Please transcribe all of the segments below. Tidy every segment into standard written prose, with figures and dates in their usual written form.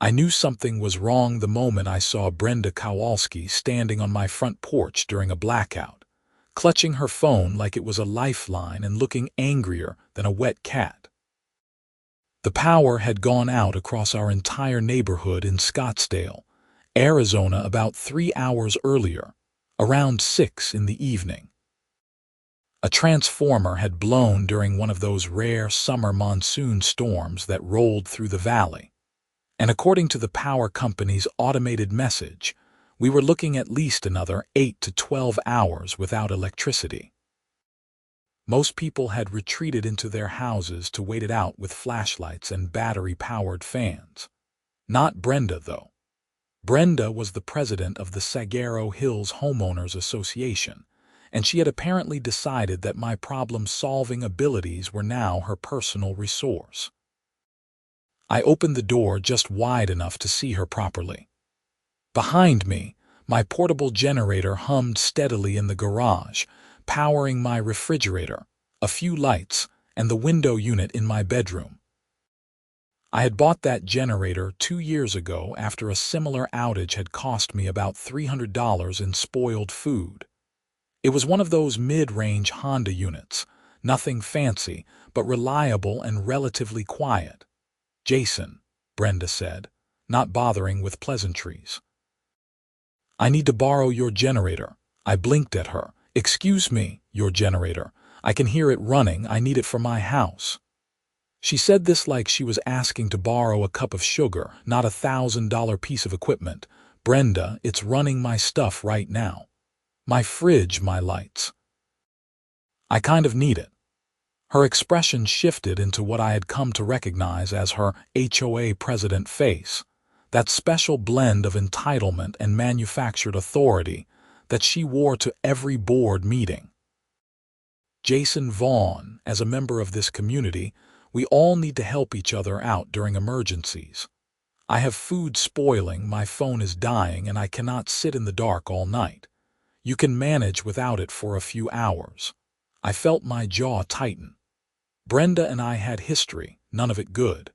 I knew something was wrong the moment I saw Brenda Kowalski standing on my front porch during a blackout, clutching her phone like it was a lifeline and looking angrier than a wet cat. The power had gone out across our entire neighborhood in Scottsdale, Arizona about 3 hours earlier, around 6 in the evening. A transformer had blown during one of those rare summer monsoon storms that rolled through the valley. And according to the power company's automated message, we were looking at least another 8 to 12 hours without electricity. Most people had retreated into their houses to wait it out with flashlights and battery-powered fans. Not Brenda, though. Brenda was the president of the Saguaro Hills Homeowners Association, and she had apparently decided that my problem-solving abilities were now her personal resource. I opened the door just wide enough to see her properly. Behind me, my portable generator hummed steadily in the garage, powering my refrigerator, a few lights, and the window unit in my bedroom. I had bought that generator 2 years ago after a similar outage had cost me about $300 in spoiled food. It was one of those mid-range Honda units, nothing fancy, but reliable and relatively quiet. "Jason," Brenda said, not bothering with pleasantries. "I need to borrow your generator." I blinked at her. "Excuse me, your generator. I can hear it running. I need it for my house." She said this like she was asking to borrow a cup of sugar, not a $1,000 piece of equipment. "Brenda, it's running my stuff right now. My fridge, my lights. I kind of need it." Her expression shifted into what I had come to recognize as her HOA president face, that special blend of entitlement and manufactured authority that she wore to every board meeting. "Jason Vaughn, as a member of this community, we all need to help each other out during emergencies. I have food spoiling, my phone is dying, and I cannot sit in the dark all night. You can manage without it for a few hours." I felt my jaw tighten. Brenda and I had history, none of it good.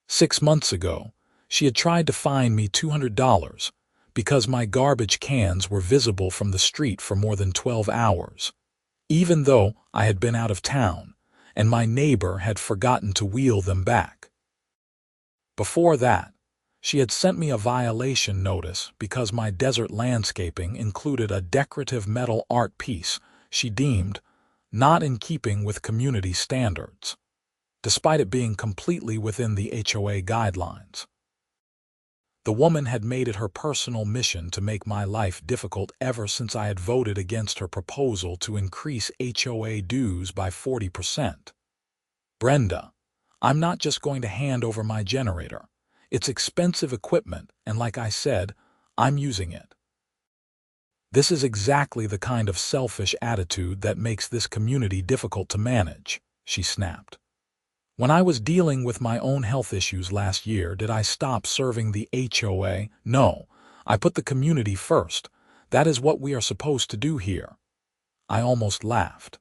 6 months ago, she had tried to fine me $200 because my garbage cans were visible from the street for more than 12 hours, even though I had been out of town and my neighbor had forgotten to wheel them back. Before that, she had sent me a violation notice because my desert landscaping included a decorative metal art piece she deemed not in keeping with community standards, despite it being completely within the HOA guidelines. The woman had made it her personal mission to make my life difficult ever since I had voted against her proposal to increase HOA dues by 40%. "Brenda, I'm not just going to hand over my generator. It's expensive equipment, and like I said, I'm using it." "This is exactly the kind of selfish attitude that makes this community difficult to manage," she snapped. "When I was dealing with my own health issues last year, did I stop serving the HOA? No, I put the community first. That is what we are supposed to do here." I almost laughed.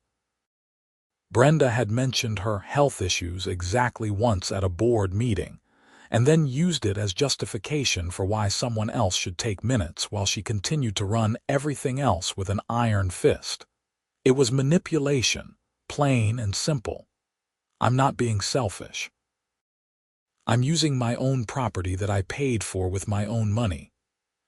Brenda had mentioned her health issues exactly once at a board meeting, and then used it as justification for why someone else should take minutes while she continued to run everything else with an iron fist. It was manipulation, plain and simple. I'm not being selfish. I'm using my own property that I paid for with my own money.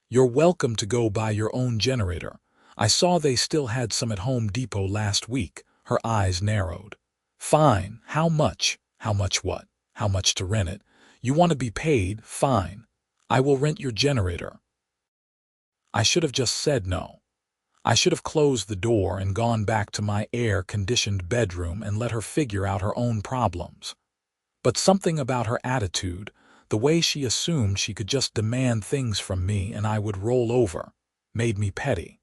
You're welcome to go buy your own generator. I saw they still had some at Home Depot last week. Her eyes narrowed. "Fine. How much? How much what? How much to rent it? You want to be paid? Fine. I will rent your generator." I should have just said no. I should have closed the door and gone back to my air-conditioned bedroom and let her figure out her own problems. But something about her attitude, the way she assumed she could just demand things from me and I would roll over, made me petty.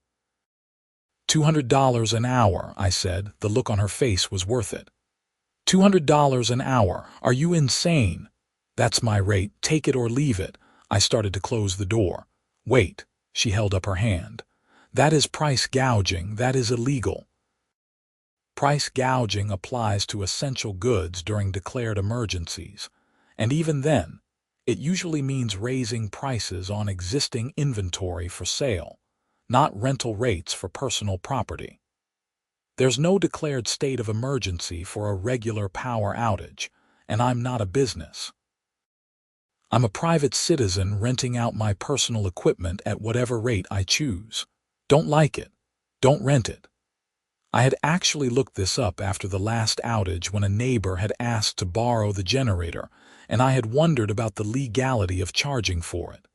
$200 an hour, I said. The look on her face was worth it. $200 an hour? Are you insane? That's my rate. Take it or leave it. I started to close the door. Wait, she held up her hand. That is price gouging. That is illegal. Price gouging applies to essential goods during declared emergencies, and even then, It usually means raising prices on existing inventory for sale, not rental rates for personal property. There's no declared state of emergency for a regular power outage, and I'm not a business. I'm a private citizen renting out my personal equipment at whatever rate I choose. Don't like it? Don't rent it. I had actually looked this up after the last outage when a neighbor had asked to borrow the generator, and I had wondered about the legality of charging for it.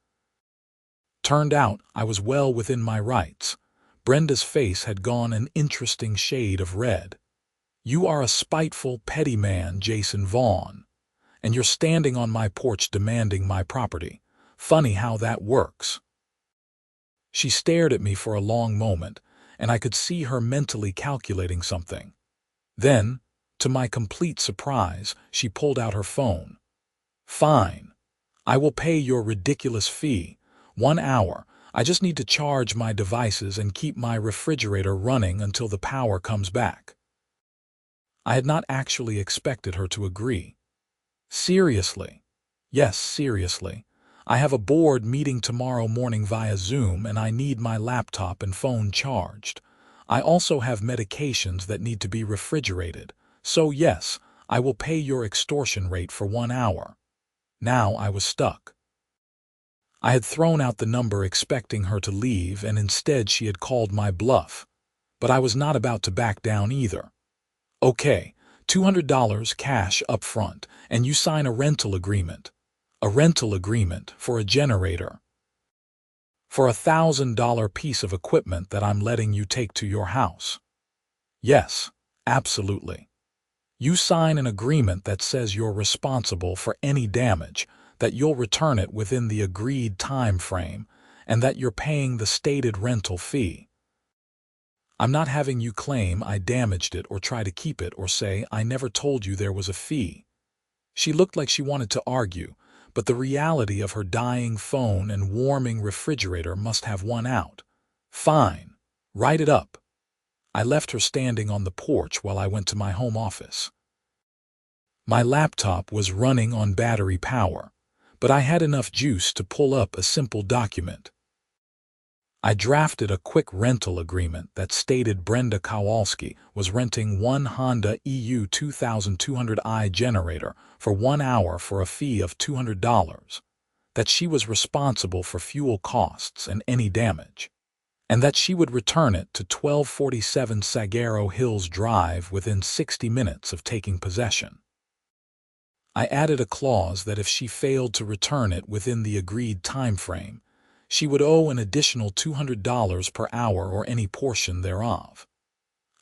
Turned out I was well within my rights. Brenda's face had gone an interesting shade of red. "You are a spiteful, petty man, Jason Vaughn, and you're standing on my porch demanding my property. Funny how that works." She stared at me for a long moment, and I could see her mentally calculating something. Then, to my complete surprise, she pulled out her phone. "Fine. I will pay your ridiculous fee. 1 hour. I just need to charge my devices and keep my refrigerator running until the power comes back." I had not actually expected her to agree. "Seriously?" "Yes, seriously. I have a board meeting tomorrow morning via Zoom and I need my laptop and phone charged. I also have medications that need to be refrigerated. So yes, I will pay your extortion rate for 1 hour." Now I was stuck. I had thrown out the number expecting her to leave, and instead she had called my bluff. But I was not about to back down either. "Okay, $200 cash up front, and you sign a rental agreement." "A rental agreement for a generator?" "For a $1,000 piece of equipment that I'm letting you take to your house." "Yes, absolutely. You sign an agreement that says you're responsible for any damage, that you'll return it within the agreed time frame, and that you're paying the stated rental fee. I'm not having you claim I damaged it or try to keep it or say I never told you there was a fee." She looked like she wanted to argue, but the reality of her dying phone and warming refrigerator must have won out. "Fine. Write it up." I left her standing on the porch while I went to my home office. My laptop was running on battery power, but I had enough juice to pull up a simple document. I drafted a quick rental agreement that stated Brenda Kowalski was renting one Honda EU 2200i generator for 1 hour for a fee of $200, that she was responsible for fuel costs and any damage, and that she would return it to 1247 Saguaro Hills Drive within 60 minutes of taking possession. I added a clause that if she failed to return it within the agreed time frame, she would owe an additional $200 per hour or any portion thereof.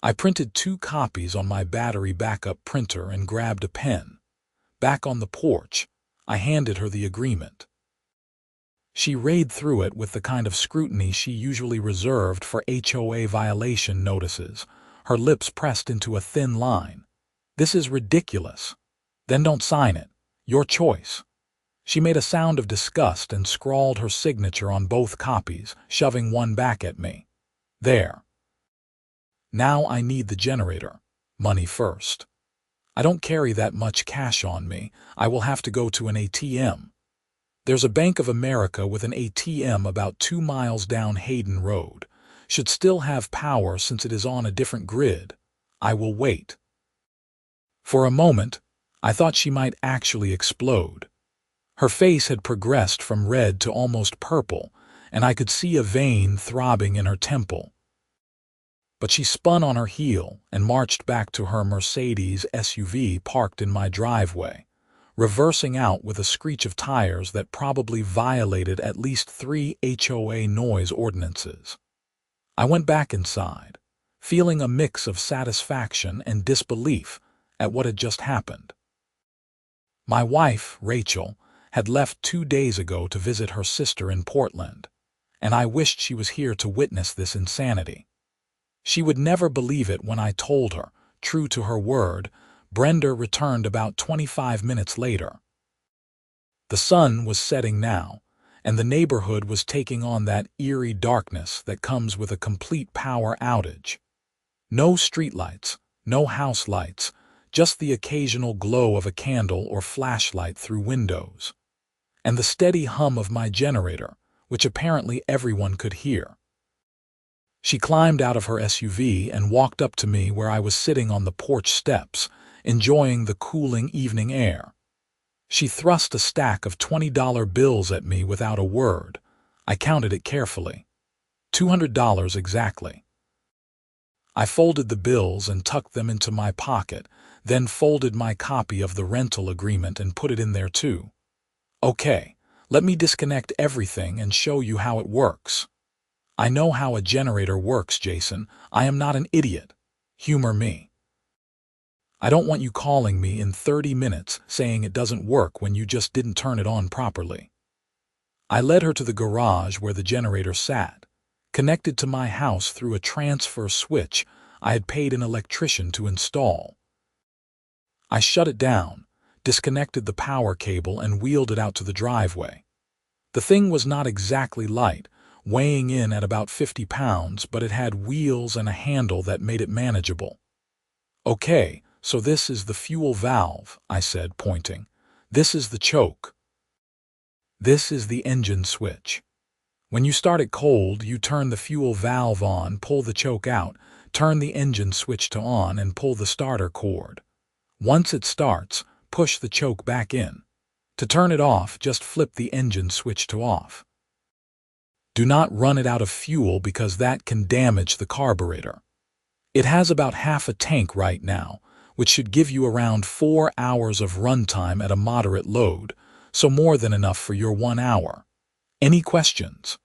I printed 2 copies on my battery backup printer and grabbed a pen. Back on the porch, I handed her the agreement. She read through it with the kind of scrutiny she usually reserved for HOA violation notices, her lips pressed into a thin line. "This is ridiculous." "Then don't sign it. Your choice." She made a sound of disgust and scrawled her signature on both copies, shoving one back at me. "There. Now I need the generator. Money first. I don't carry that much cash on me. I will have to go to an ATM. There's a Bank of America with an ATM about 2 miles down Hayden Road. Should still have power since it is on a different grid. I will wait." For a moment, I thought she might actually explode. Her face had progressed from red to almost purple, and I could see a vein throbbing in her temple. But she spun on her heel and marched back to her Mercedes SUV parked in my driveway, reversing out with a screech of tires that probably violated at least 3 HOA noise ordinances. I went back inside, feeling a mix of satisfaction and disbelief at what had just happened. My wife, Rachel, had left 2 days ago to visit her sister in Portland, and I wished she was here to witness this insanity. She would never believe it when I told her, true to her word, Brenda returned about 25 minutes later. The sun was setting now, and the neighborhood was taking on that eerie darkness that comes with a complete power outage. No streetlights, no house lights, just the occasional glow of a candle or flashlight through windows. and the steady hum of my generator, which apparently everyone could hear. She climbed out of her SUV and walked up to me where I was sitting on the porch steps, enjoying the cooling evening air. She thrust a stack of $20 bills at me without a word. I counted it carefully. $200 exactly. I folded the bills and tucked them into my pocket, then folded my copy of the rental agreement and put it in there too. Okay, let me disconnect everything and show you how it works. I know how a generator works, Jason. I am not an idiot. Humor me. I don't want you calling me in 30 minutes saying it doesn't work when you just didn't turn it on properly. I led her to the garage where the generator sat, connected to my house through a transfer switch I had paid an electrician to install. I shut it down, disconnected the power cable, and wheeled it out to the driveway. The thing was not exactly light, weighing in at about 50 pounds, but it had wheels and a handle that made it manageable. Okay, so this is the fuel valve, I said, pointing. This is the choke. This is the engine switch. When you start it cold, you turn the fuel valve on, pull the choke out, turn the engine switch to on, and pull the starter cord. Once it starts, push the choke back in. To turn it off, just flip the engine switch to off. Do not run it out of fuel because that can damage the carburetor. It has about half a tank right now, which should give you around 4 hours of runtime at a moderate load, so more than enough for your 1 hour. Any questions?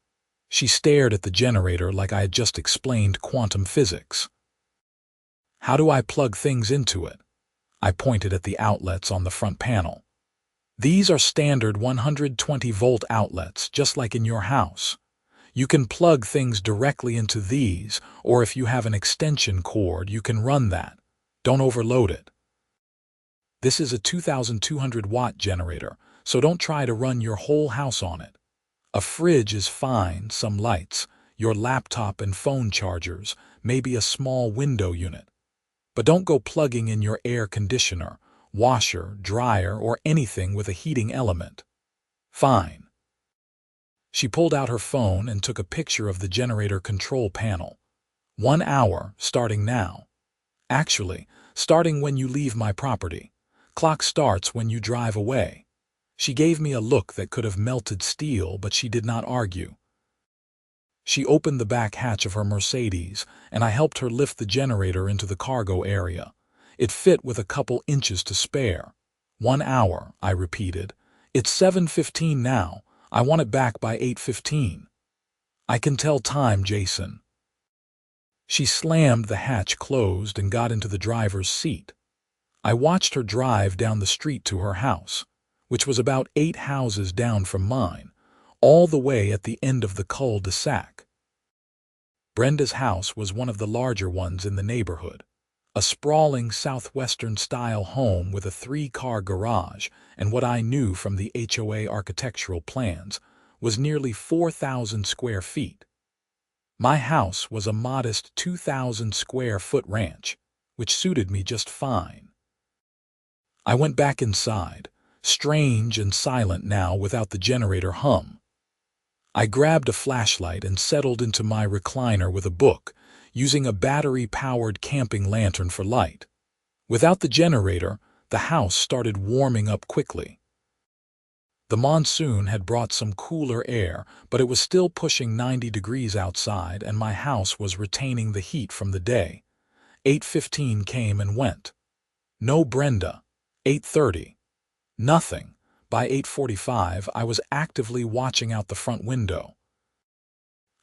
She stared at the generator like I had just explained quantum physics. How do I plug things into it? I pointed at the outlets on the front panel. These are standard 120-volt outlets, just like in your house. You can plug things directly into these, or if you have an extension cord, you can run that. Don't overload it. This is a 2,200-watt generator, so don't try to run your whole house on it. A fridge is fine, some lights, your laptop and phone chargers, maybe a small window unit. But don't go plugging in your air conditioner, washer, dryer, or anything with a heating element. Fine. She pulled out her phone and took a picture of the generator control panel. 1 hour, starting now. Actually, starting when you leave my property. Clock starts when you drive away. She gave me a look that could have melted steel, but she did not argue. She opened the back hatch of her Mercedes, and I helped her lift the generator into the cargo area. It fit with a couple inches to spare. 1 hour, I repeated. It's 7:15 now. I want it back by 8:15. I can tell time, Jason. She slammed the hatch closed and got into the driver's seat. I watched her drive down the street to her house, which was about 8 houses down from mine, all the way at the end of the cul-de-sac. Brenda's house was one of the larger ones in the neighborhood, a sprawling southwestern-style home with a 3-car garage, and what I knew from the HOA architectural plans was nearly 4,000 square feet. My house was a modest 2,000-square-foot ranch, which suited me just fine. I went back inside, strange and silent now without the generator hum. I grabbed a flashlight and settled into my recliner with a book, using a battery-powered camping lantern for light. Without the generator, the house started warming up quickly. The monsoon had brought some cooler air, but it was still pushing 90 degrees outside, and my house was retaining the heat from the day. 8:15 came and went. No Brenda. 8:30. Nothing. By 8:45, I was actively watching out the front window.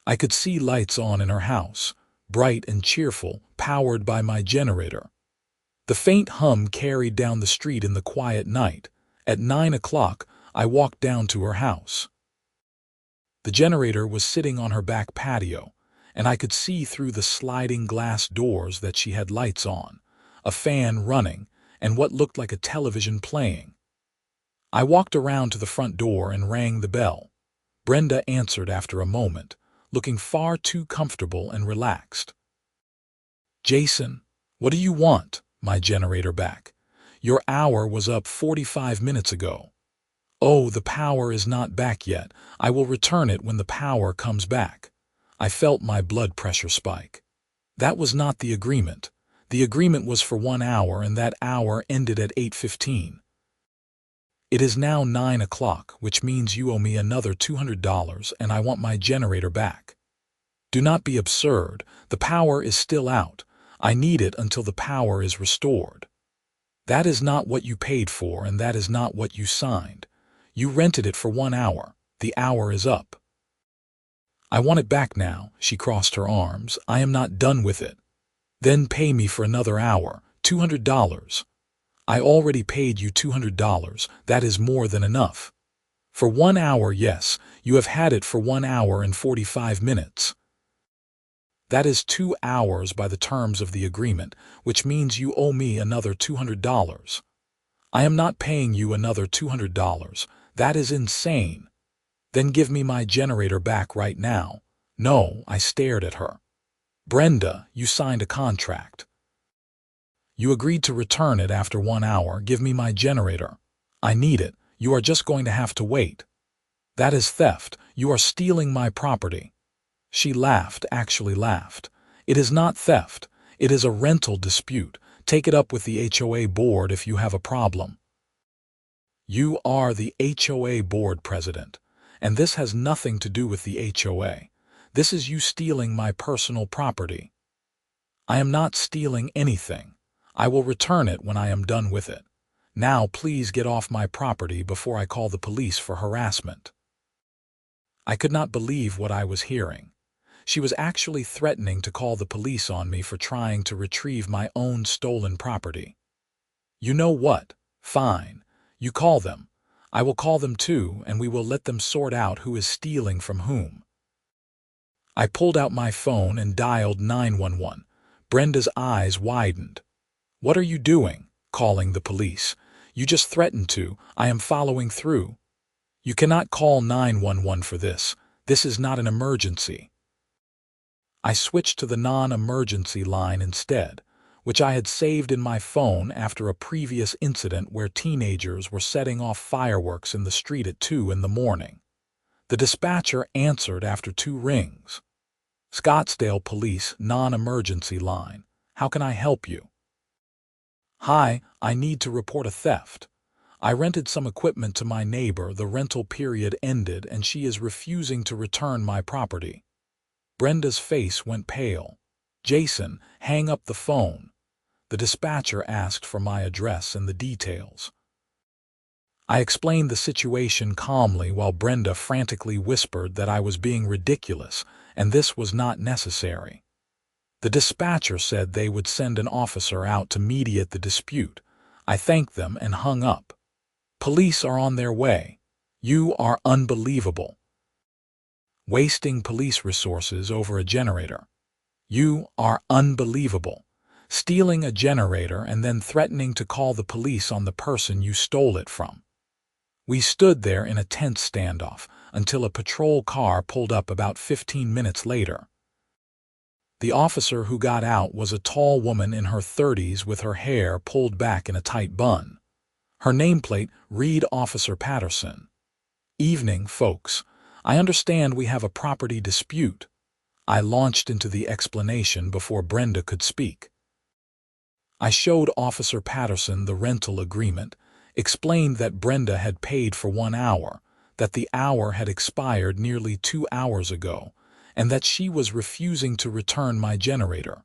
I could see lights on in her house, bright and cheerful, powered by my generator. The faint hum carried down the street in the quiet night. At 9 o'clock, I walked down to her house. The generator was sitting on her back patio, and I could see through the sliding glass doors that she had lights on, a fan running, and what looked like a television playing. I walked around to the front door and rang the bell. Brenda answered after a moment, looking far too comfortable and relaxed. "Jason, what do you want?" My generator back. "Your hour was up 45 minutes ago." Oh, the power is not back yet. I will return it when the power comes back. I felt my blood pressure spike. That was not the agreement. The agreement was for 1 hour, and that hour ended at 8:15. It is now 9 o'clock, which means you owe me another $200, and I want my generator back. Do not be absurd. The power is still out. I need it until the power is restored. That is not what you paid for, and that is not what you signed. You rented it for 1 hour. The hour is up. I want it back now. She crossed her arms. I am not done with it. Then pay me for another hour, $200. I already paid you $200. That is more than enough. For 1 hour, yes, you have had it for 1 hour and 45 minutes. That is 2 hours by the terms of the agreement, which means you owe me another $200. I am not paying you another $200. That is insane. Then give me my generator back right now. No, I stared at her. Brenda, you signed a contract. You agreed to return it after 1 hour. Give me my generator. I need it. You are just going to have to wait. That is theft. You are stealing my property. She laughed, actually laughed. It is not theft. It is a rental dispute. Take it up with the HOA board if you have a problem. You are the HOA board president, and this has nothing to do with the HOA. This is you stealing my personal property. I am not stealing anything. I will return it when I am done with it. Now please get off my property before I call the police for harassment. I could not believe what I was hearing. She was actually threatening to call the police on me for trying to retrieve my own stolen property. You know what? Fine. You call them. I will call them too, and we will let them sort out who is stealing from whom. I pulled out my phone and dialed 911. Brenda's eyes widened. What are you doing? Calling the police. You just threatened to. I am following through. You cannot call 911 for this. This is not an emergency. I switched to the non-emergency line instead, which I had saved in my phone after a previous incident where teenagers were setting off fireworks in the street at 2 in the morning. The dispatcher answered after 2 rings. Scottsdale Police non-emergency line. How can I help you? Hi, I need to report a theft. I rented some equipment to my neighbor. The rental period ended and she is refusing to return my property. Brenda's face went pale. Jason, hang up the phone. The dispatcher asked for my address and the details. I explained the situation calmly while Brenda frantically whispered that I was being ridiculous and this was not necessary. The dispatcher said they would send an officer out to mediate the dispute. I thanked them and hung up. Police are on their way. You are unbelievable. Wasting police resources over a generator. You are unbelievable. Stealing a generator and then threatening to call the police on the person you stole it from. We stood there in a tense standoff until a patrol car pulled up about 15 minutes later. The officer who got out was a tall woman in her 30s with her hair pulled back in a tight bun. Her nameplate read Officer Patterson. Evening, folks. I understand we have a property dispute. I launched into the explanation before Brenda could speak. I showed Officer Patterson the rental agreement, explained that Brenda had paid for 1 hour, that the hour had expired nearly 2 hours ago, and that she was refusing to return my generator.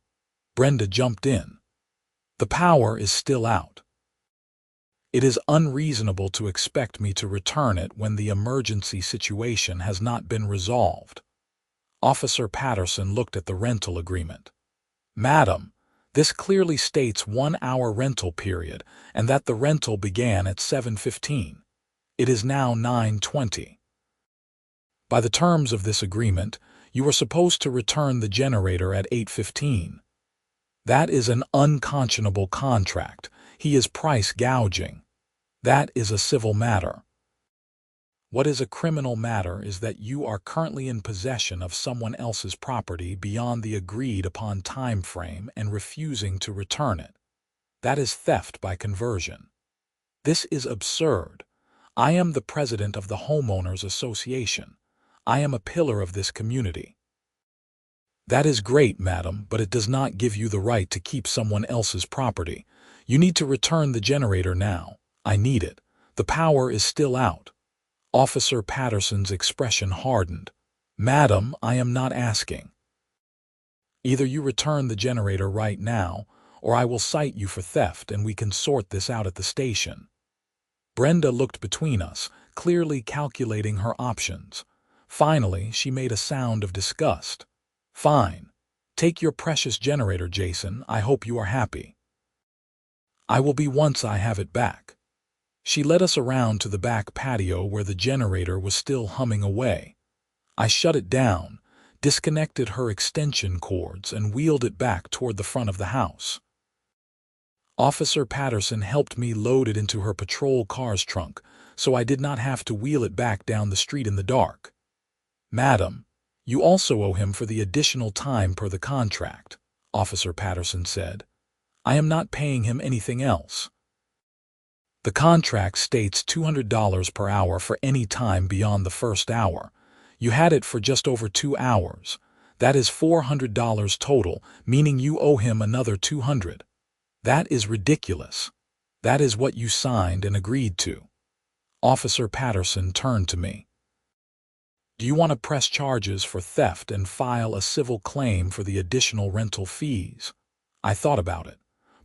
Brenda jumped in. The power is still out. It is unreasonable to expect me to return it when the emergency situation has not been resolved. Officer Patterson looked at the rental agreement. Madam, this clearly states 1 hour rental period and that the rental began at 7:15. It is now 9:20. By the terms of this agreement, you were supposed to return the generator at 8:15. That is an unconscionable contract. He is price gouging. That is a civil matter. What is a criminal matter is that you are currently in possession of someone else's property beyond the agreed-upon time frame and refusing to return it. That is theft by conversion. This is absurd. I am the president of the Homeowners Association. I am a pillar of this community. That is great, madam, but it does not give you the right to keep someone else's property. You need to return the generator now. I need it. The power is still out. Officer Patterson's expression hardened. Madam, I am not asking. Either you return the generator right now, or I will cite you for theft and we can sort this out at the station. Brenda looked between us, clearly calculating her options. Finally, she made a sound of disgust. Fine. Take your precious generator, Jason. I hope you are happy. I will be once I have it back. She led us around to the back patio where the generator was still humming away. I shut it down, disconnected her extension cords, and wheeled it back toward the front of the house. Officer Patterson helped me load it into her patrol car's trunk, so I did not have to wheel it back down the street in the dark. Madam, you also owe him for the additional time per the contract, Officer Patterson said. I am not paying him anything else. The contract states $200 per hour for any time beyond the first hour. You had it for just over 2 hours. That is $400 total, meaning you owe him another $200. That is ridiculous. That is what you signed and agreed to. Officer Patterson turned to me. Do you want to press charges for theft and file a civil claim for the additional rental fees? I thought about it.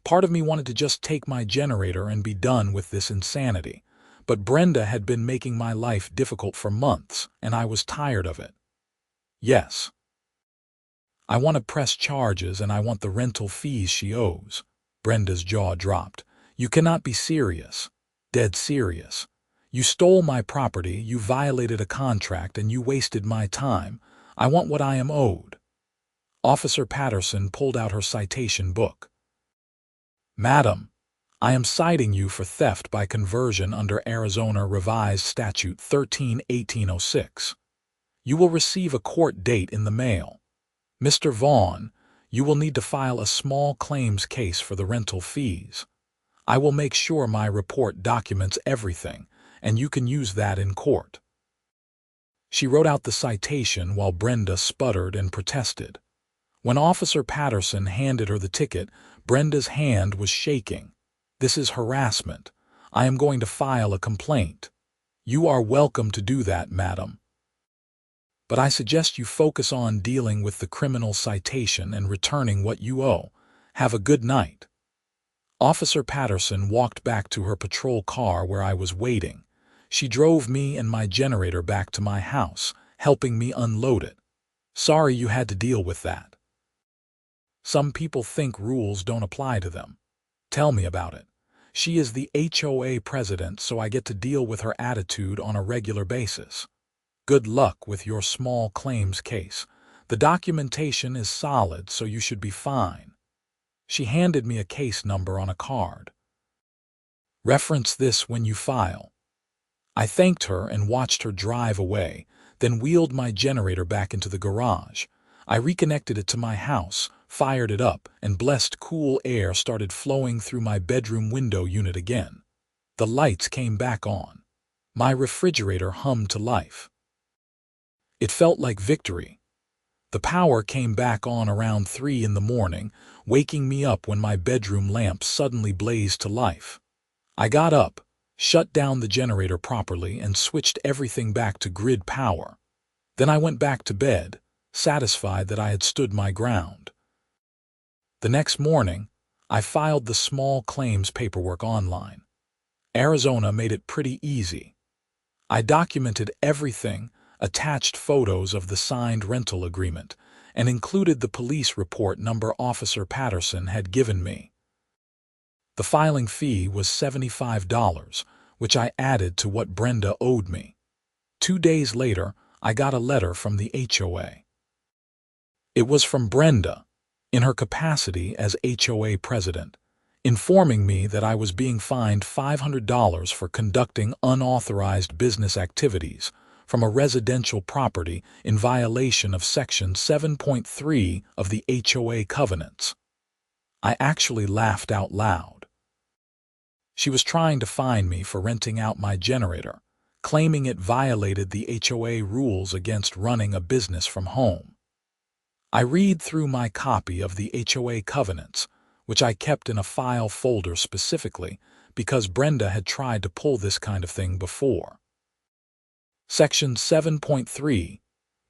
Part of me wanted to just take my generator and be done with this insanity. But Brenda had been making my life difficult for months, and I was tired of it. Yes. I want to press charges and I want the rental fees she owes. Brenda's jaw dropped. You cannot be serious. Dead serious. You stole my property, you violated a contract, and you wasted my time. I want what I am owed. Officer Patterson pulled out her citation book. Madam, I am citing you for theft by conversion under Arizona Revised Statute 13-1806. You will receive a court date in the mail. Mr. Vaughn, you will need to file a small claims case for the rental fees. I will make sure my report documents everything, and you can use that in court. She wrote out the citation while Brenda sputtered and protested. When Officer Patterson handed her the ticket, Brenda's hand was shaking. This is harassment. I am going to file a complaint. You are welcome to do that, madam. But I suggest you focus on dealing with the criminal citation and returning what you owe. Have a good night. Officer Patterson walked back to her patrol car where I was waiting. She drove me and my generator back to my house, helping me unload it. Sorry you had to deal with that. Some people think rules don't apply to them. Tell me about it. She is the HOA president, so I get to deal with her attitude on a regular basis. Good luck with your small claims case. The documentation is solid, so you should be fine. She handed me a case number on a card. Reference this when you file. I thanked her and watched her drive away, then wheeled my generator back into the garage. I reconnected it to my house, fired it up, and blessed cool air started flowing through my bedroom window unit again. The lights came back on. My refrigerator hummed to life. It felt like victory. The power came back on around 3 in the morning, waking me up when my bedroom lamp suddenly blazed to life. I got up, shut down the generator properly, and switched everything back to grid power. Then I went back to bed, satisfied that I had stood my ground. The next morning, I filed the small claims paperwork online. Arizona made it pretty easy. I documented everything, attached photos of the signed rental agreement, and included the police report number Officer Patterson had given me. The filing fee was $75, which I added to what Brenda owed me. 2 days later, I got a letter from the HOA. It was from Brenda, in her capacity as HOA president, informing me that I was being fined $500 for conducting unauthorized business activities from a residential property in violation of Section 7.3 of the HOA covenants. I actually laughed out loud. She was trying to fine me for renting out my generator, claiming it violated the HOA rules against running a business from home. I read through my copy of the HOA covenants, which I kept in a file folder specifically because Brenda had tried to pull this kind of thing before. Section 7.3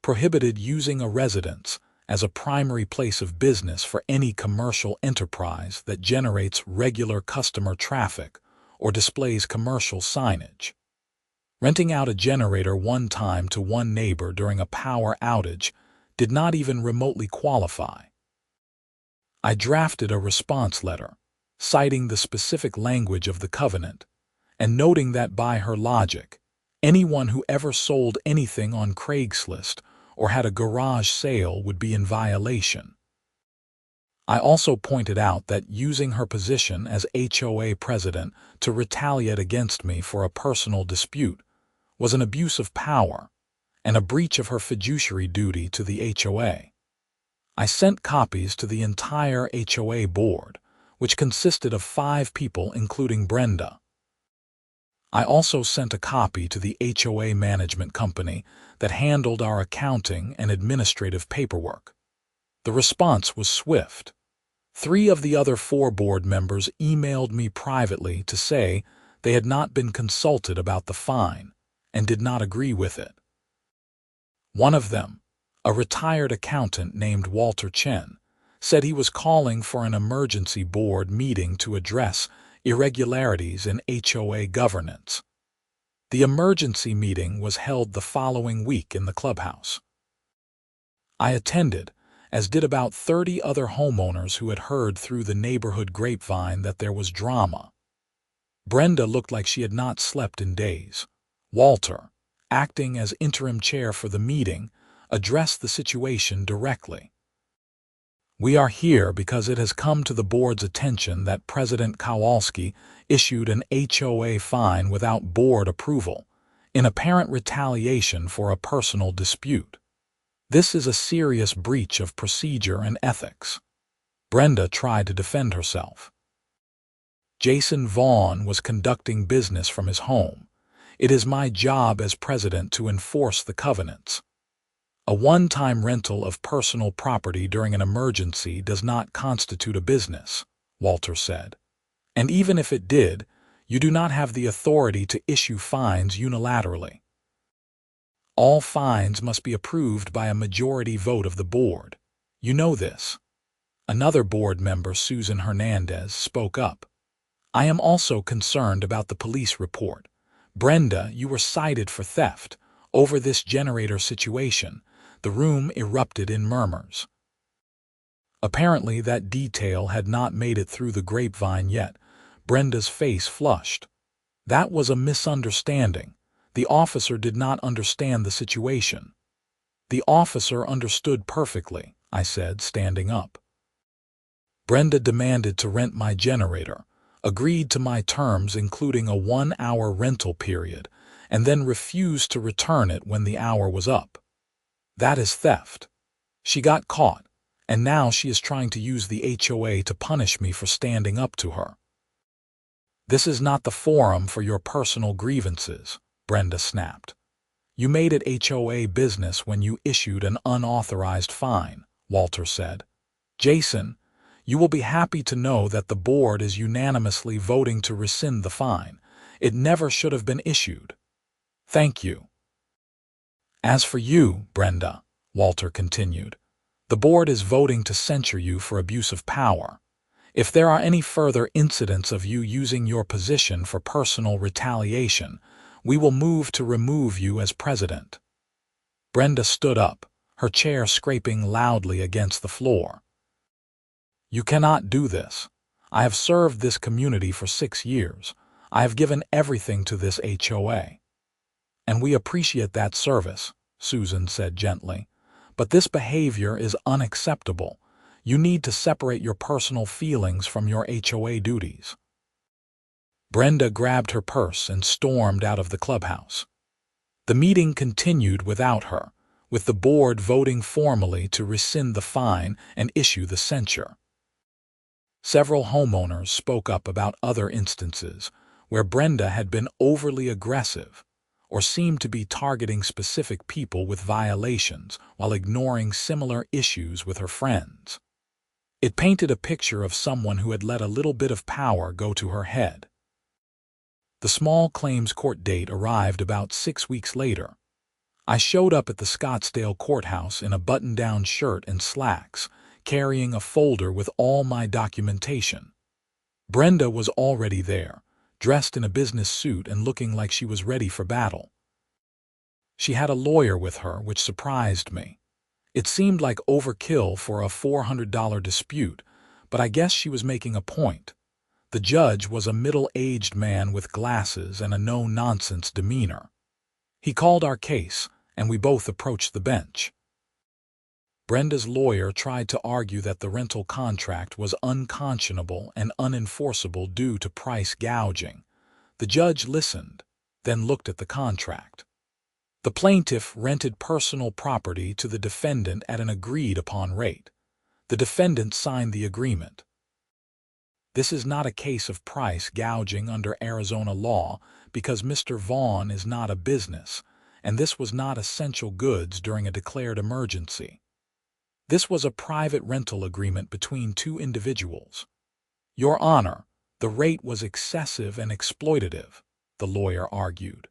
prohibited using a residence as a primary place of business for any commercial enterprise that generates regular customer traffic or displays commercial signage. Renting out a generator one time to one neighbor during a power outage did not even remotely qualify. I drafted a response letter, citing the specific language of the covenant, and noting that by her logic, anyone who ever sold anything on Craigslist or had a garage sale would be in violation. I also pointed out that using her position as HOA president to retaliate against me for a personal dispute was an abuse of power and a breach of her fiduciary duty to the HOA. I sent copies to the entire HOA board, which consisted of 5 people including Brenda. I also sent a copy to the HOA management company that handled our accounting and administrative paperwork. The response was swift. 3 of the other 4 board members emailed me privately to say they had not been consulted about the fine and did not agree with it. One of them, a retired accountant named Walter Chen, said he was calling for an emergency board meeting to address irregularities in HOA governance. The emergency meeting was held the following week in the clubhouse. I attended, as did about 30 other homeowners who had heard through the neighborhood grapevine that there was drama. Brenda looked like she had not slept in days. Walter, acting as interim chair for the meeting, addressed the situation directly. We are here because it has come to the board's attention that President Kowalski issued an HOA fine without board approval, in apparent retaliation for a personal dispute. This is a serious breach of procedure and ethics. Brenda tried to defend herself. Jason Vaughn was conducting business from his home. It is my job as president to enforce the covenants. A one-time rental of personal property during an emergency does not constitute a business, Walter said. And even if it did, you do not have the authority to issue fines unilaterally. All fines must be approved by a majority vote of the board. You know this. Another board member, Susan Hernandez, spoke up. I am also concerned about the police report. Brenda, you were cited for theft. Over this generator situation, the room erupted in murmurs. Apparently that detail had not made it through the grapevine yet. Brenda's face flushed. That was a misunderstanding. The officer did not understand the situation. The officer understood perfectly, I said, standing up. Brenda demanded to rent my generator, agreed to my terms including a 1-hour rental period, and then refused to return it when the hour was up. That is theft. She got caught, and now she is trying to use the HOA to punish me for standing up to her. This is not the forum for your personal grievances, Brenda snapped. You made it HOA business when you issued an unauthorized fine, Walter said. Jason, you will be happy to know that the board is unanimously voting to rescind the fine. It never should have been issued. Thank you. As for you, Brenda, Walter continued, the board is voting to censure you for abuse of power. If there are any further incidents of you using your position for personal retaliation, we will move to remove you as president. Brenda stood up, her chair scraping loudly against the floor. You cannot do this. I have served this community for 6 years. I have given everything to this HOA. And we appreciate that service, Susan said gently. But this behavior is unacceptable. You need to separate your personal feelings from your HOA duties. Brenda grabbed her purse and stormed out of the clubhouse. The meeting continued without her, with the board voting formally to rescind the fine and issue the censure. Several homeowners spoke up about other instances where Brenda had been overly aggressive or seemed to be targeting specific people with violations while ignoring similar issues with her friends. It painted a picture of someone who had let a little bit of power go to her head. The small claims court date arrived about 6 weeks later. I showed up at the Scottsdale courthouse in a button-down shirt and slacks, carrying a folder with all my documentation. Brenda was already there, dressed in a business suit and looking like she was ready for battle. She had a lawyer with her, which surprised me. It seemed like overkill for a $400 dispute, but I guess she was making a point. The judge was a middle-aged man with glasses and a no-nonsense demeanor. He called our case, and we both approached the bench. Brenda's lawyer tried to argue that the rental contract was unconscionable and unenforceable due to price gouging. The judge listened, then looked at the contract. The plaintiff rented personal property to the defendant at an agreed-upon rate. The defendant signed the agreement. This is not a case of price gouging under Arizona law because Mr. Vaughn is not a business, and this was not essential goods during a declared emergency. This was a private rental agreement between two individuals. Your Honor, the rate was excessive and exploitative, the lawyer argued.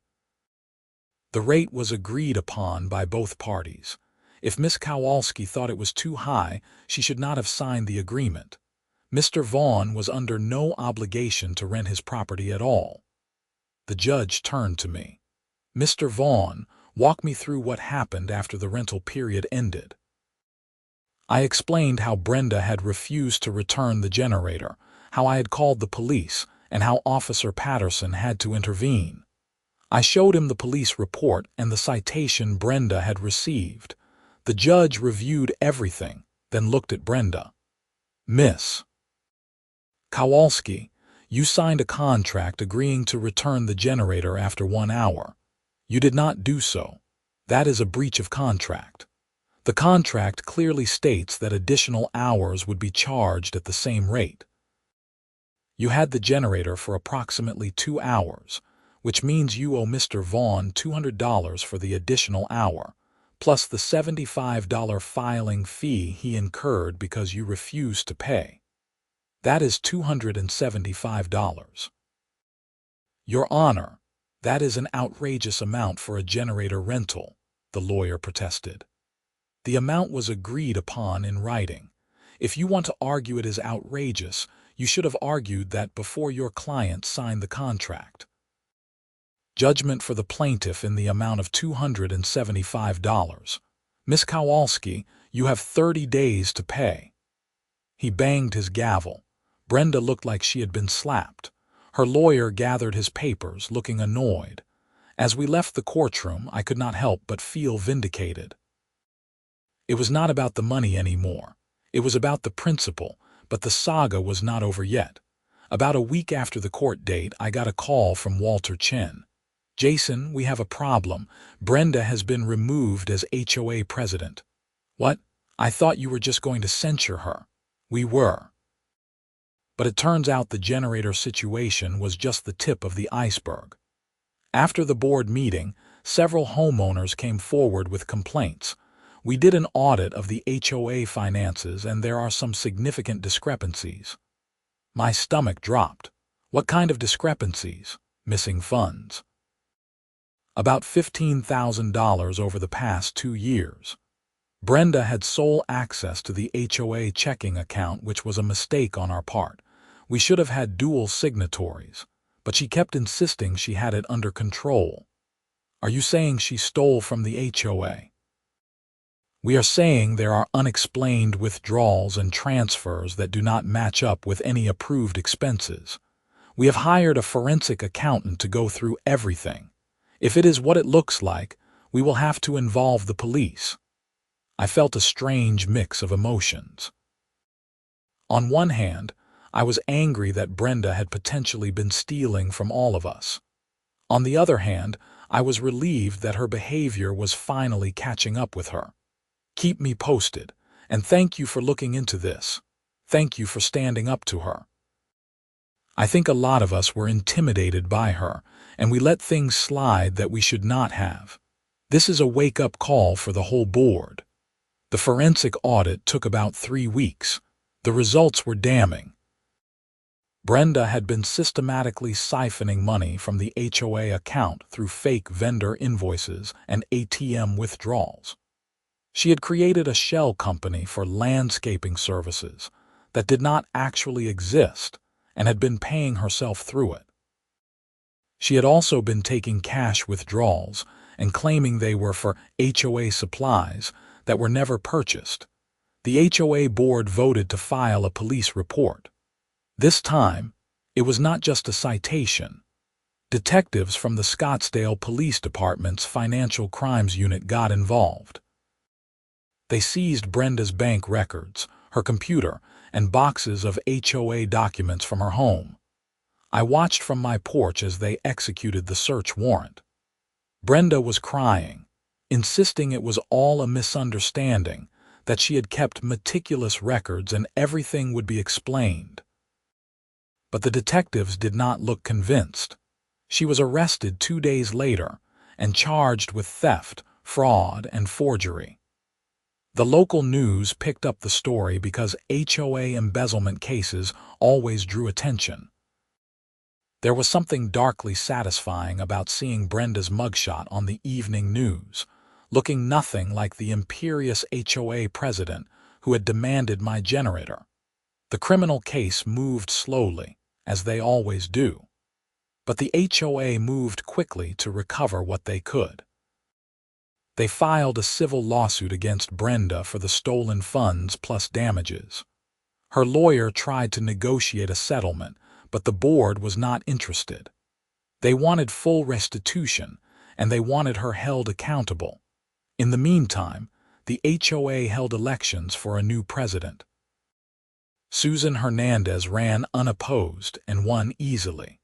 The rate was agreed upon by both parties. If Miss Kowalski thought it was too high, she should not have signed the agreement. Mr. Vaughn was under no obligation to rent his property at all. The judge turned to me. Mr. Vaughn, walk me through what happened after the rental period ended. I explained how Brenda had refused to return the generator, how I had called the police, and how Officer Patterson had to intervene. I showed him the police report and the citation Brenda had received. The judge reviewed everything, then looked at Brenda. Miss Kowalski, you signed a contract agreeing to return the generator after 1 hour. You did not do so. That is a breach of contract. The contract clearly states that additional hours would be charged at the same rate. You had the generator for approximately 2 hours, which means you owe Mr. Vaughn $200 for the additional hour, plus the $75 filing fee he incurred because you refused to pay. That is $275. Your Honor, that is an outrageous amount for a generator rental, the lawyer protested. The amount was agreed upon in writing. If you want to argue it is outrageous, you should have argued that before your client signed the contract. Judgment for the plaintiff in the amount of $275. Miss Kowalski, you have 30 days to pay. He banged his gavel. Brenda looked like she had been slapped. Her lawyer gathered his papers, looking annoyed. As we left the courtroom, I could not help but feel vindicated. It was not about the money anymore. It was about the principle, but the saga was not over yet. About a week after the court date, I got a call from Walter Chen. Jason, we have a problem. Brenda has been removed as HOA president. What? I thought you were just going to censure her. We were. But it turns out the generator situation was just the tip of the iceberg. After the board meeting, several homeowners came forward with complaints. We did an audit of the HOA finances and there are some significant discrepancies. My stomach dropped. What kind of discrepancies? Missing funds. About $15,000 over the past 2 years. Brenda had sole access to the HOA checking account, which was a mistake on our part. We should have had dual signatories, but she kept insisting she had it under control. Are you saying she stole from the HOA? We are saying there are unexplained withdrawals and transfers that do not match up with any approved expenses. We have hired a forensic accountant to go through everything. If it is what it looks like, we will have to involve the police. I felt a strange mix of emotions. On one hand, I was angry that Brenda had potentially been stealing from all of us. On the other hand, I was relieved that her behavior was finally catching up with her. Keep me posted, and thank you for looking into this. Thank you for standing up to her." I think a lot of us were intimidated by her, and we let things slide that we should not have. This is a wake-up call for the whole board. The forensic audit took about 3 weeks. The results were damning. Brenda had been systematically siphoning money from the HOA account through fake vendor invoices and ATM withdrawals. She had created a shell company for landscaping services that did not actually exist and had been paying herself through it. She had also been taking cash withdrawals and claiming they were for HOA supplies that were never purchased. The HOA board voted to file a police report. This time, it was not just a citation. Detectives from the Scottsdale Police Department's Financial Crimes Unit got involved. They seized Brenda's bank records, her computer, and boxes of HOA documents from her home. I watched from my porch as they executed the search warrant. Brenda was crying, insisting it was all a misunderstanding, that she had kept meticulous records and everything would be explained. But the detectives did not look convinced. She was arrested 2 days later and charged with theft, fraud, and forgery. The local news picked up the story because HOA embezzlement cases always drew attention. There was something darkly satisfying about seeing Brenda's mugshot on the evening news, looking nothing like the imperious HOA president who had demanded my generator. The criminal case moved slowly, as they always do. But the HOA moved quickly to recover what they could. They filed a civil lawsuit against Brenda for the stolen funds plus damages. Her lawyer tried to negotiate a settlement, but the board was not interested. They wanted full restitution, and they wanted her held accountable. In the meantime, the HOA held elections for a new president. Susan Hernandez ran unopposed and won easily.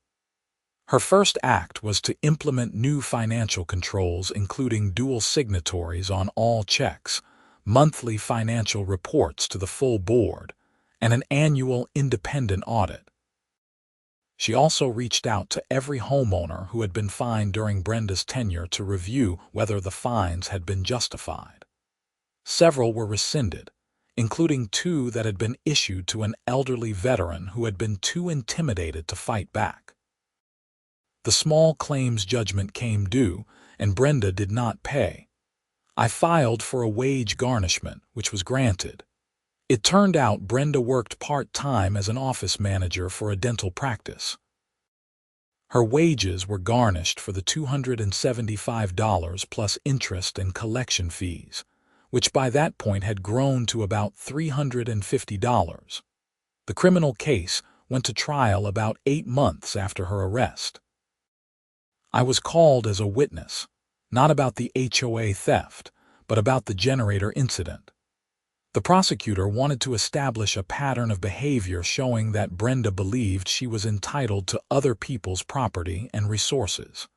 Her first act was to implement new financial controls including dual signatories on all checks, monthly financial reports to the full board, and an annual independent audit. She also reached out to every homeowner who had been fined during Brenda's tenure to review whether the fines had been justified. Several were rescinded, including 2 that had been issued to an elderly veteran who had been too intimidated to fight back. The small claims judgment came due, and Brenda did not pay. I filed for a wage garnishment, which was granted. It turned out Brenda worked part-time as an office manager for a dental practice. Her wages were garnished for the $275 plus interest and collection fees, which by that point had grown to about $350. The criminal case went to trial about 8 months after her arrest. I was called as a witness, not about the HOA theft, but about the generator incident. The prosecutor wanted to establish a pattern of behavior showing that Brenda believed she was entitled to other people's property and resources.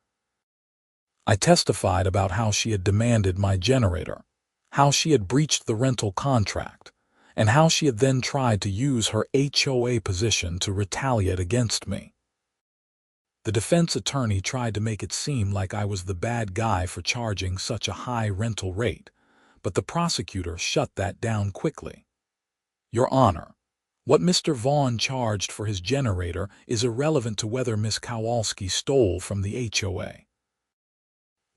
I testified about how she had demanded my generator, how she had breached the rental contract, and how she had then tried to use her HOA position to retaliate against me. The defense attorney tried to make it seem like I was the bad guy for charging such a high rental rate, but the prosecutor shut that down quickly. Your Honor, what Mr. Vaughn charged for his generator is irrelevant to whether Ms. Kowalski stole from the HOA.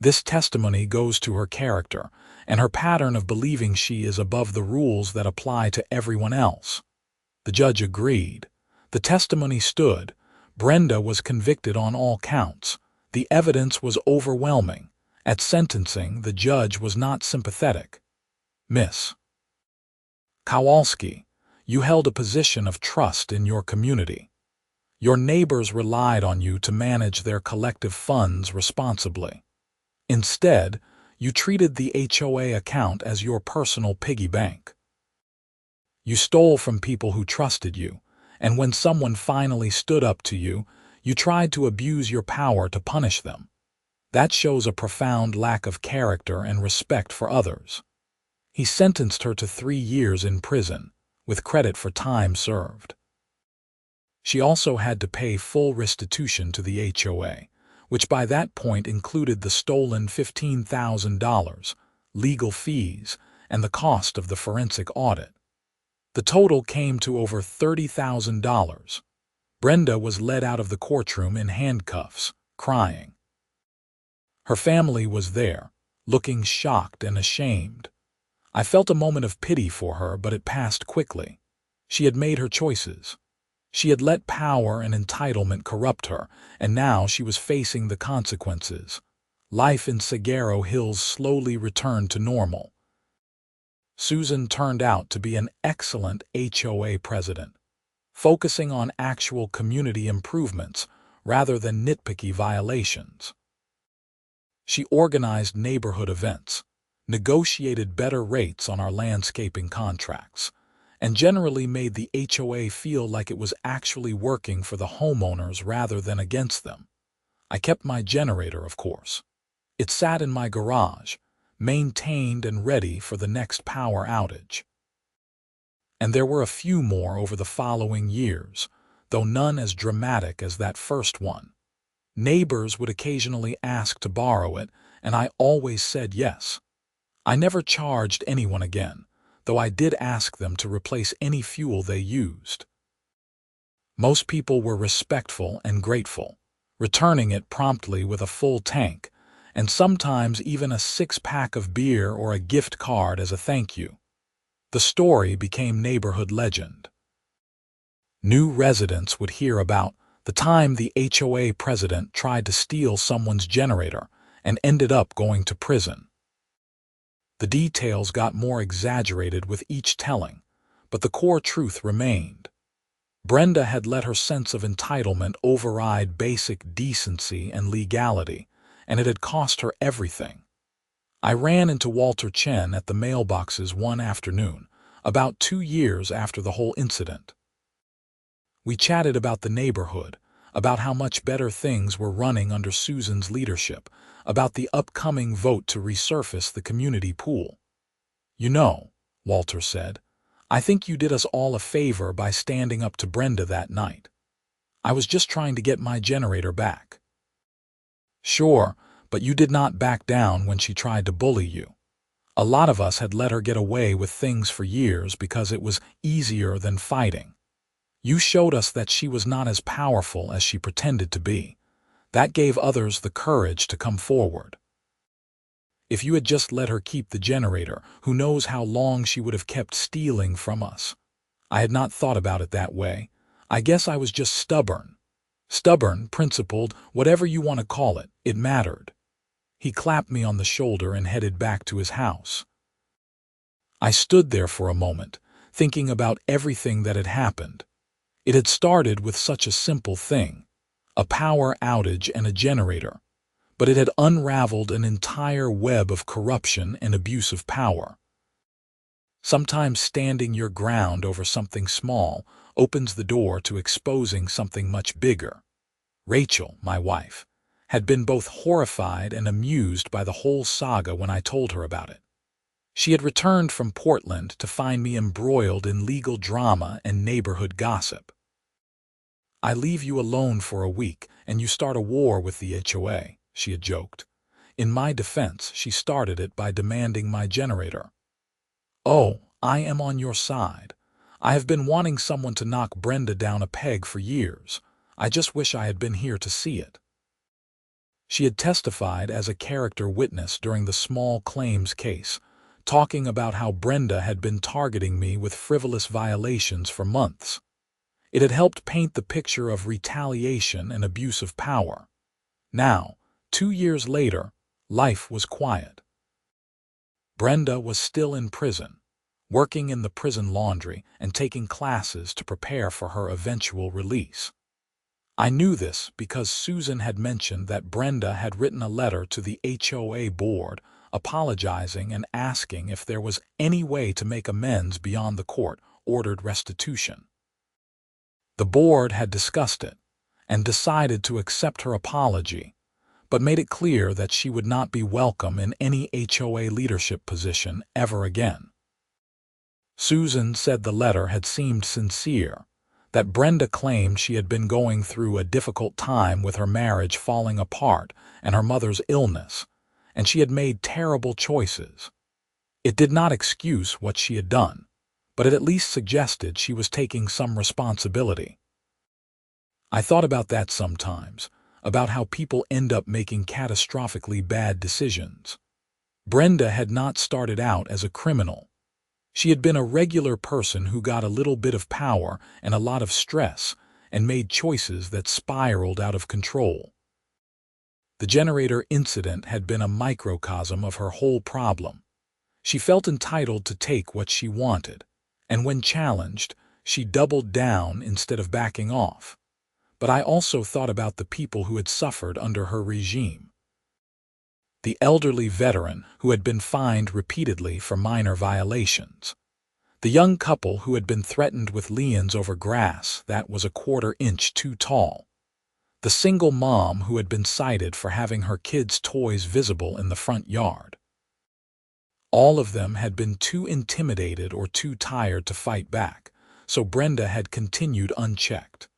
This testimony goes to her character and her pattern of believing she is above the rules that apply to everyone else. The judge agreed. The testimony stood. Brenda was convicted on all counts. The evidence was overwhelming. At sentencing, the judge was not sympathetic. Miss Kowalski, you held a position of trust in your community. Your neighbors relied on you to manage their collective funds responsibly. Instead, you treated the HOA account as your personal piggy bank. You stole from people who trusted you, and when someone finally stood up to you, you tried to abuse your power to punish them. That shows a profound lack of character and respect for others. He sentenced her to 3 years in prison, with credit for time served. She also had to pay full restitution to the HOA, which by that point included the stolen $15,000, legal fees, and the cost of the forensic audit. The total came to over $30,000. Brenda was led out of the courtroom in handcuffs, crying. Her family was there, looking shocked and ashamed. I felt a moment of pity for her, but it passed quickly. She had made her choices. She had let power and entitlement corrupt her, and now she was facing the consequences. Life in Saguaro Hills slowly returned to normal. Susan turned out to be an excellent HOA president, focusing on actual community improvements rather than nitpicky violations. She organized neighborhood events, negotiated better rates on our landscaping contracts, and generally made the HOA feel like it was actually working for the homeowners rather than against them. I kept my generator, of course. It sat in my garage, maintained and ready for the next power outage. And there were a few more over the following years, though none as dramatic as that first one. Neighbors would occasionally ask to borrow it, and I always said yes. I never charged anyone again, though I did ask them to replace any fuel they used. Most people were respectful and grateful, returning it promptly with a full tank, and sometimes even a 6-pack of beer or a gift card as a thank you. The story became neighborhood legend. New residents would hear about the time the HOA president tried to steal someone's generator and ended up going to prison. The details got more exaggerated with each telling, but the core truth remained. Brenda had let her sense of entitlement override basic decency and legality, and it had cost her everything. I ran into Walter Chen at the mailboxes one afternoon, about 2 years after the whole incident. We chatted about the neighborhood, about how much better things were running under Susan's leadership, about the upcoming vote to resurface the community pool. "You know," Walter said, "I think you did us all a favor by standing up to Brenda that night. I was just trying to get my generator back." "Sure, but you did not back down when she tried to bully you. A lot of us had let her get away with things for years because it was easier than fighting. You showed us that she was not as powerful as she pretended to be. That gave others the courage to come forward. If you had just let her keep the generator, who knows how long she would have kept stealing from us. I had not thought about it that way. I guess I was just stubborn. Stubborn, principled, whatever you want to call it, it mattered." He clapped me on the shoulder and headed back to his house. I stood there for a moment, thinking about everything that had happened. It had started with such a simple thing, a power outage and a generator, but it had unraveled an entire web of corruption and abuse of power. Sometimes standing your ground over something small opens the door to exposing something much bigger. Rachel, my wife, had been both horrified and amused by the whole saga when I told her about it. She had returned from Portland to find me embroiled in legal drama and neighborhood gossip. "I leave you alone for a week, and you start a war with the HOA," she had joked. In my defense, she started it by demanding my generator. "Oh, I am on your side. I have been wanting someone to knock Brenda down a peg for years. I just wish I had been here to see it." She had testified as a character witness during the small claims case, talking about how Brenda had been targeting me with frivolous violations for months. It had helped paint the picture of retaliation and abuse of power. Now, 2 years later, life was quiet. Brenda was still in prison, working in the prison laundry and taking classes to prepare for her eventual release. I knew this because Susan had mentioned that Brenda had written a letter to the HOA board apologizing and asking if there was any way to make amends beyond the court-ordered restitution. The board had discussed it and decided to accept her apology, but made it clear that she would not be welcome in any HOA leadership position ever again. Susan said the letter had seemed sincere, that Brenda claimed she had been going through a difficult time with her marriage falling apart and her mother's illness, and she had made terrible choices. It did not excuse what she had done, but it at least suggested she was taking some responsibility. I thought about that sometimes, about how people end up making catastrophically bad decisions. Brenda had not started out as a criminal. She had been a regular person who got a little bit of power and a lot of stress and made choices that spiraled out of control. The generator incident had been a microcosm of her whole problem. She felt entitled to take what she wanted, and when challenged, she doubled down instead of backing off. But I also thought about the people who had suffered under her regime. The elderly veteran who had been fined repeatedly for minor violations. The young couple who had been threatened with liens over grass that was a quarter-inch too tall. The single mom who had been cited for having her kids' toys visible in the front yard. All of them had been too intimidated or too tired to fight back, so Brenda had continued unchecked.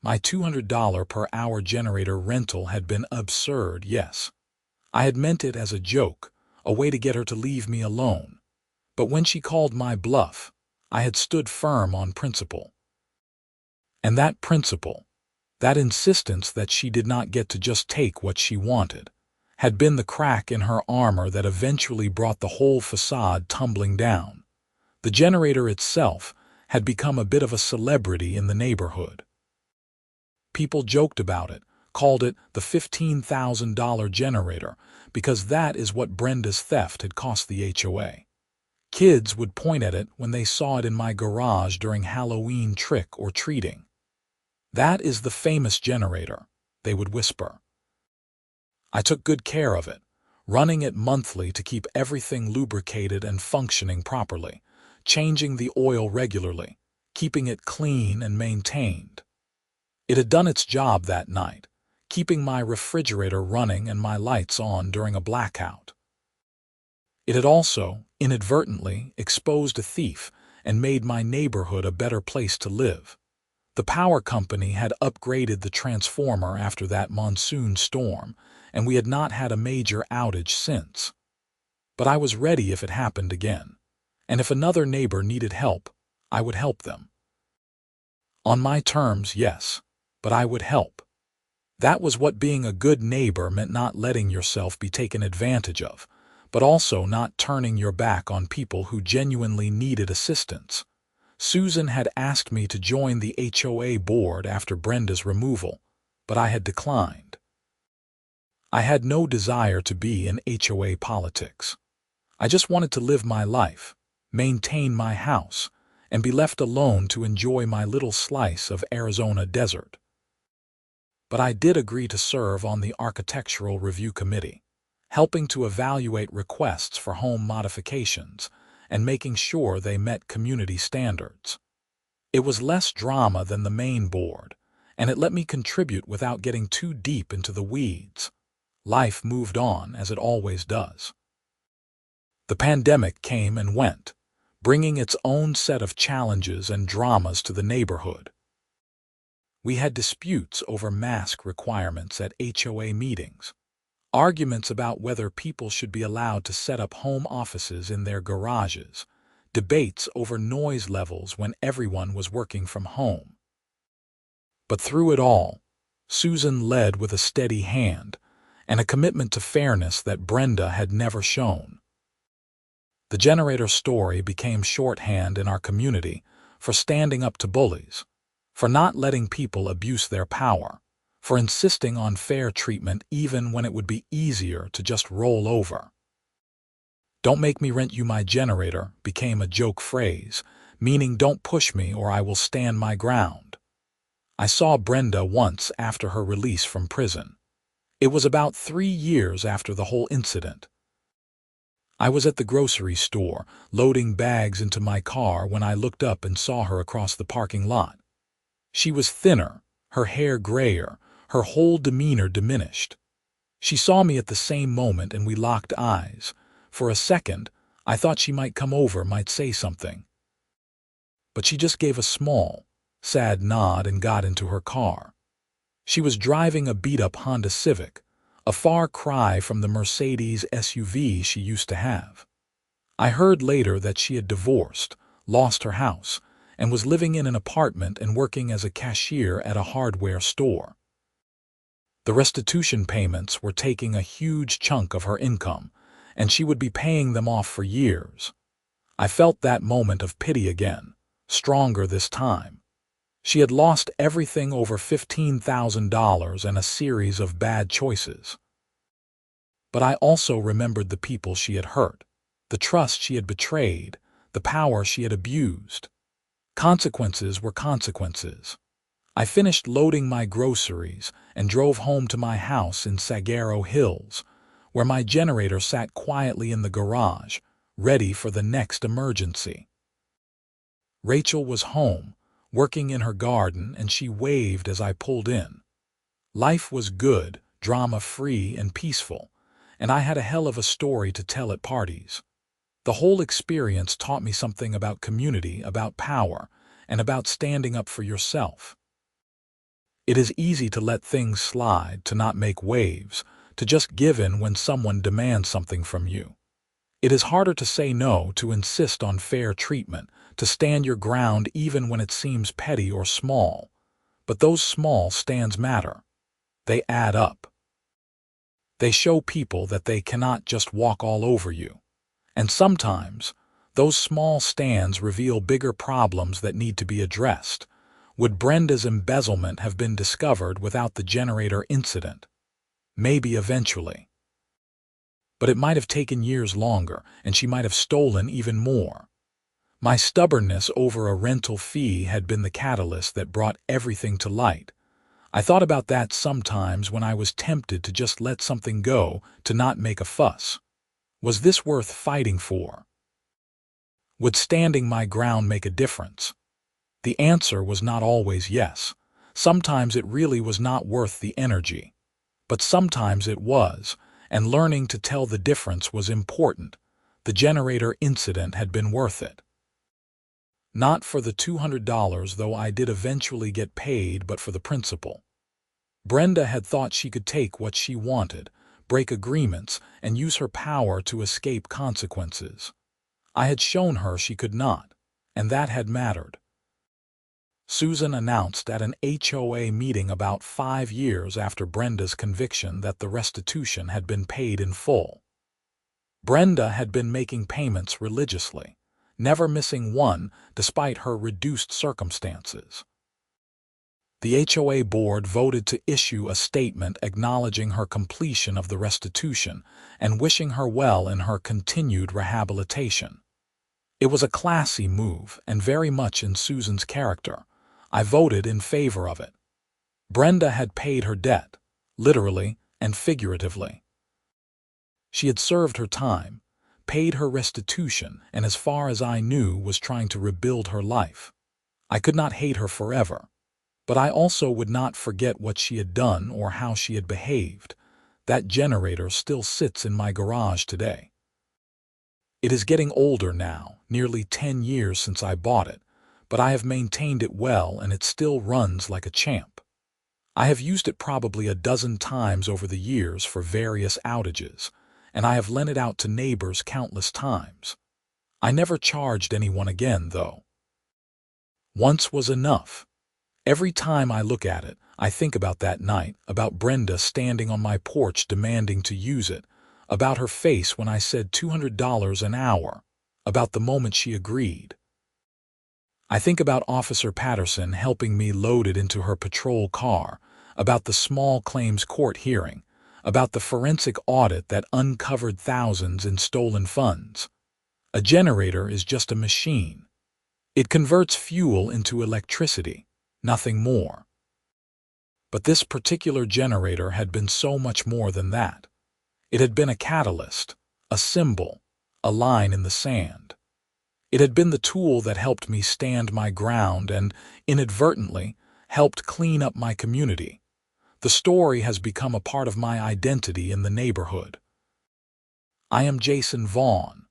My $200 per hour generator rental had been absurd, yes. I had meant it as a joke, a way to get her to leave me alone. But when she called my bluff, I had stood firm on principle. And that principle, that insistence that she did not get to just take what she wanted, had been the crack in her armor that eventually brought the whole facade tumbling down. The generator itself had become a bit of a celebrity in the neighborhood. People joked about it, called it the $15,000 generator, because that is what Brenda's theft had cost the HOA. Kids would point at it when they saw it in my garage during Halloween trick or treating. "That is the famous generator," they would whisper. I took good care of it, running it monthly to keep everything lubricated and functioning properly, changing the oil regularly, keeping it clean and maintained. It had done its job that night, keeping my refrigerator running and my lights on during a blackout. It had also, inadvertently, exposed a thief and made my neighborhood a better place to live. The power company had upgraded the transformer after that monsoon storm, and we had not had a major outage since. But I was ready if it happened again, and if another neighbor needed help, I would help them. On my terms, yes, but I would help. That was what being a good neighbor meant, not letting yourself be taken advantage of, but also not turning your back on people who genuinely needed assistance. Susan had asked me to join the HOA board after Brenda's removal, but I had declined. I had no desire to be in HOA politics. I just wanted to live my life, maintain my house, and be left alone to enjoy my little slice of Arizona desert. But I did agree to serve on the Architectural Review Committee, helping to evaluate requests for home modifications and making sure they met community standards. It was less drama than the main board, and it let me contribute without getting too deep into the weeds. Life moved on, as it always does. The pandemic came and went, bringing its own set of challenges and dramas to the neighborhood. We had disputes over mask requirements at HOA meetings, arguments about whether people should be allowed to set up home offices in their garages, debates over noise levels when everyone was working from home. But through it all, Susan led with a steady hand and a commitment to fairness that Brenda had never shown. The generator story became shorthand in our community for standing up to bullies, for not letting people abuse their power, for insisting on fair treatment even when it would be easier to just roll over. "Don't make me rent you my generator" became a joke phrase, meaning don't push me or I will stand my ground. I saw Brenda once after her release from prison. It was about 3 years after the whole incident. I was at the grocery store, loading bags into my car when I looked up and saw her across the parking lot. She was thinner, her hair grayer, her whole demeanor diminished. She saw me at the same moment and we locked eyes. For a second, I thought she might come over, might say something. but she just gave a small, sad nod and got into her car. She was driving a beat-up Honda Civic, a far cry from the Mercedes SUV she used to have. I heard later that she had divorced, lost her house, and was living in an apartment and working as a cashier at a hardware store. The restitution payments were taking a huge chunk of her income, and she would be paying them off for years. I felt that moment of pity again, stronger this time. She had lost everything over $15,000 and a series of bad choices. But I also remembered the people she had hurt, the trust she had betrayed, the power she had abused. Consequences were consequences. I finished loading my groceries and drove home to my house in Saguaro Hills, where my generator sat quietly in the garage, ready for the next emergency. Rachel was home, working in her garden, and she waved as I pulled in. Life was good, drama-free, and peaceful, and I had a hell of a story to tell at parties. The whole experience taught me something about community, about power, and about standing up for yourself. It is easy to let things slide, to not make waves, to just give in when someone demands something from you. It is harder to say no, to insist on fair treatment, to stand your ground even when it seems petty or small. But those small stands matter. They add up. They show people that they cannot just walk all over you. And sometimes, those small stands reveal bigger problems that need to be addressed. Would Brenda's embezzlement have been discovered without the generator incident? Maybe eventually. But it might have taken years longer, and she might have stolen even more. My stubbornness over a rental fee had been the catalyst that brought everything to light. I thought about that sometimes when I was tempted to just let something go, to not make a fuss. Was this worth fighting for? Would standing my ground make a difference? The answer was not always yes. Sometimes it really was not worth the energy. But sometimes it was, and learning to tell the difference was important. The generator incident had been worth it. Not for the $200, though I did eventually get paid, but for the principle. Brenda had thought she could take what she wanted, break agreements, and use her power to escape consequences. I had shown her she could not, and that had mattered. Susan announced at an HOA meeting about 5 years after Brenda's conviction that the restitution had been paid in full. Brenda had been making payments religiously, never missing one despite her reduced circumstances. The HOA board voted to issue a statement acknowledging her completion of the restitution and wishing her well in her continued rehabilitation. It was a classy move and very much in Susan's character. I voted in favor of it. Brenda had paid her debt, literally and figuratively. She had served her time, paid her restitution, and as far as I knew was trying to rebuild her life. I could not hate her forever, but I also would not forget what she had done or how she had behaved. That generator still sits in my garage today. It is getting older now, nearly 10 years since I bought it, but I have maintained it well and it still runs like a champ. I have used it probably a dozen times over the years for various outages, and I have lent it out to neighbors countless times. I never charged anyone again, though. Once was enough. Every time I look at it, I think about that night, about Brenda standing on my porch demanding to use it, about her face when I said $200 an hour, about the moment she agreed. I think about Officer Patterson helping me load it into her patrol car, about the small claims court hearing, about the forensic audit that uncovered thousands in stolen funds. A generator is just a machine. It converts fuel into electricity, nothing more. But this particular generator had been so much more than that. It had been a catalyst, a symbol, a line in the sand. It had been the tool that helped me stand my ground and, inadvertently, helped clean up my community. The story has become a part of my identity in the neighborhood. I am Jason Vaughn,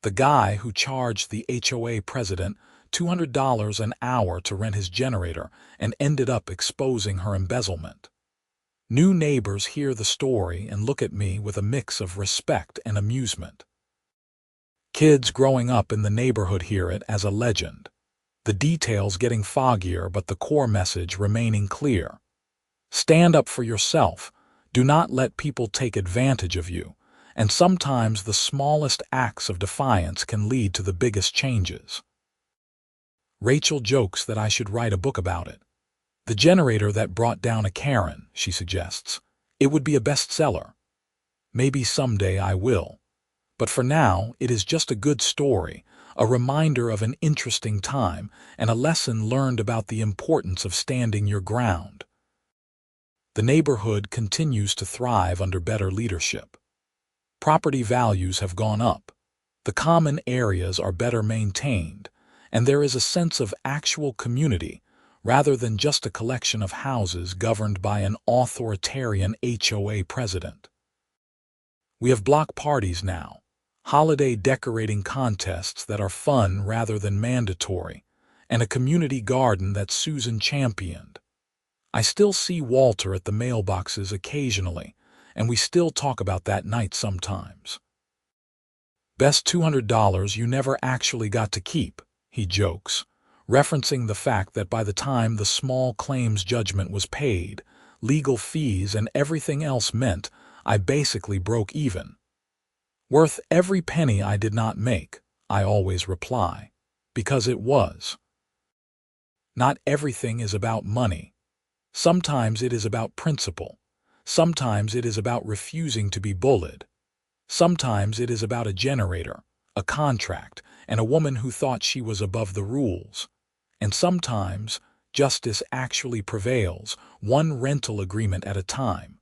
the guy who charged the HOA president $200 an hour to rent his generator and ended up exposing her embezzlement. New neighbors hear the story and look at me with a mix of respect and amusement. Kids growing up in the neighborhood hear it as a legend, the details getting foggier but the core message remaining clear. Stand up for yourself, do not let people take advantage of you, and sometimes the smallest acts of defiance can lead to the biggest changes. Rachel jokes that I should write a book about it. The generator that brought down a Karen, she suggests. It would be a bestseller. Maybe someday I will. But for now, it is just a good story, a reminder of an interesting time, and a lesson learned about the importance of standing your ground. The neighborhood continues to thrive under better leadership. Property values have gone up. The common areas are better maintained, and there is a sense of actual community, rather than just a collection of houses governed by an authoritarian HOA president. We have block parties now, holiday decorating contests that are fun rather than mandatory, and a community garden that Susan championed. I still see Walter at the mailboxes occasionally, and we still talk about that night sometimes. Best $200 you never actually got to keep, he jokes, referencing the fact that by the time the small claims judgment was paid, legal fees and everything else meant I basically broke even. Worth every penny I did not make, I always reply, because it was. Not everything is about money. Sometimes it is about principle. Sometimes it is about refusing to be bullied. Sometimes it is about a generator, a contract, and a woman who thought she was above the rules. And sometimes justice actually prevails, one rental agreement at a time.